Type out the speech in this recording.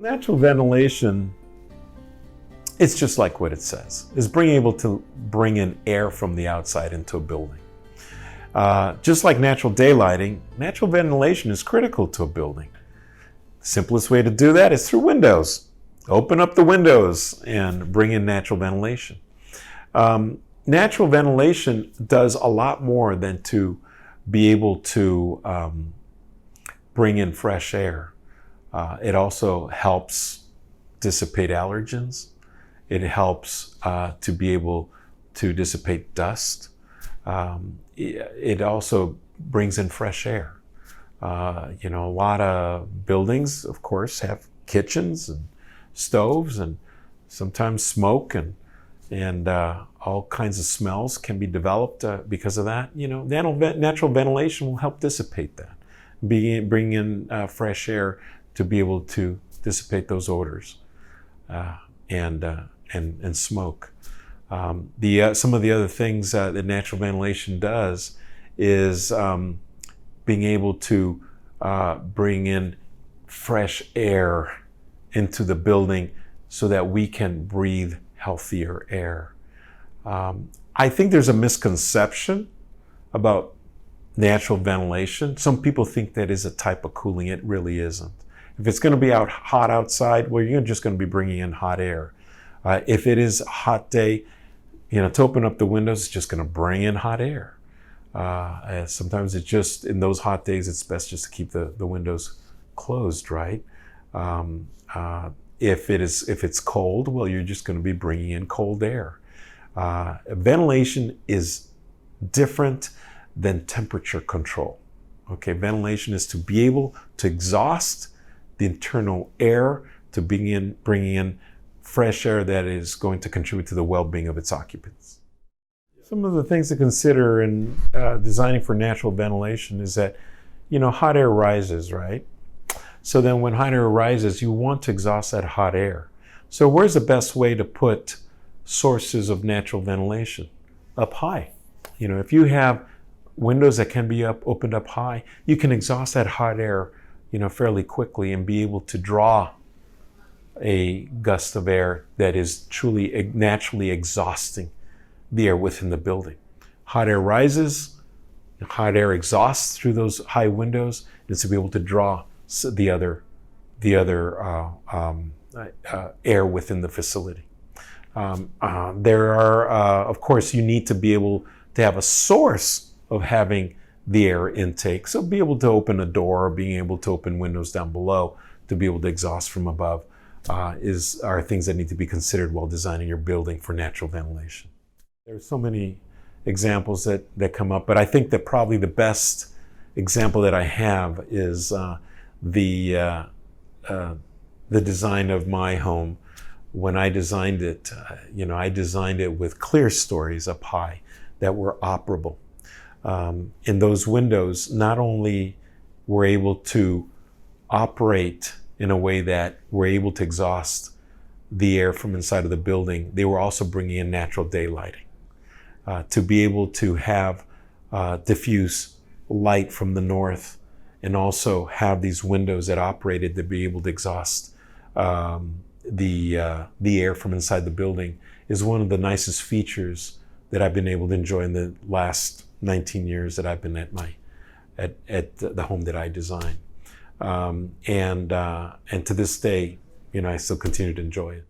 Natural ventilation, it's just like what it says, is being able to bring in air from the outside into a building. Just like natural daylighting, natural ventilation is critical to a building. The simplest way to do that is through windows. Open up the windows and bring in natural ventilation. Natural ventilation does a lot more than to be able to bring in fresh air. It also helps dissipate allergens. It helps to be able to dissipate dust. It also brings in fresh air. A lot of buildings, of course, have kitchens and stoves, and sometimes smoke and all kinds of smells can be developed because of that. Natural ventilation will help dissipate that, bring in fresh air to be able to dissipate those odors and smoke. Some of the other things that natural ventilation does is being able to bring in fresh air into the building so that we can breathe healthier air. I think there's a misconception about natural ventilation. Some people think that is a type of cooling. It really isn't. If it's going to be hot outside, well, you're just going to be bringing in hot air. If it is a hot day, to open up the windows, it's just going to bring in hot air. Sometimes it's just, in those hot days, it's best just to keep the windows closed, right? If it's cold, well, you're just going to be bringing in cold air. Ventilation is different than temperature control. Okay, ventilation is to be able to exhaust the internal air to bringing in fresh air that is going to contribute to the well-being of its occupants. Some of the things to consider in designing for natural ventilation is that, hot air rises, right? So then when hot air rises, you want to exhaust that hot air. So where's the best way to put sources of natural ventilation? Up high. If you have windows that can be opened up high, you can exhaust that hot air, fairly quickly and be able to draw a gust of air that is truly naturally exhausting the air within the building. Hot air rises, hot air exhausts through those high windows, and to be able to draw the other air within the facility. There are, of course, you need to be able to have a source of having the air intake. So be able to open a door or being able to open windows down below to be able to exhaust from above are things that need to be considered while designing your building for natural ventilation. There's so many examples that come up, but I think that probably the best example that I have is the design of my home. When I designed it, I designed it with clear stories up high that were operable. In those windows, not only were able to operate in a way that we're able to exhaust the air from inside of the building, they were also bringing in natural daylighting. To be able to have diffuse light from the north and also have these windows that operated to be able to exhaust the air from inside the building is one of the nicest features that I've been able to enjoy in the last 19 years that I've been at the home that I designed. And to this day, I still continue to enjoy it.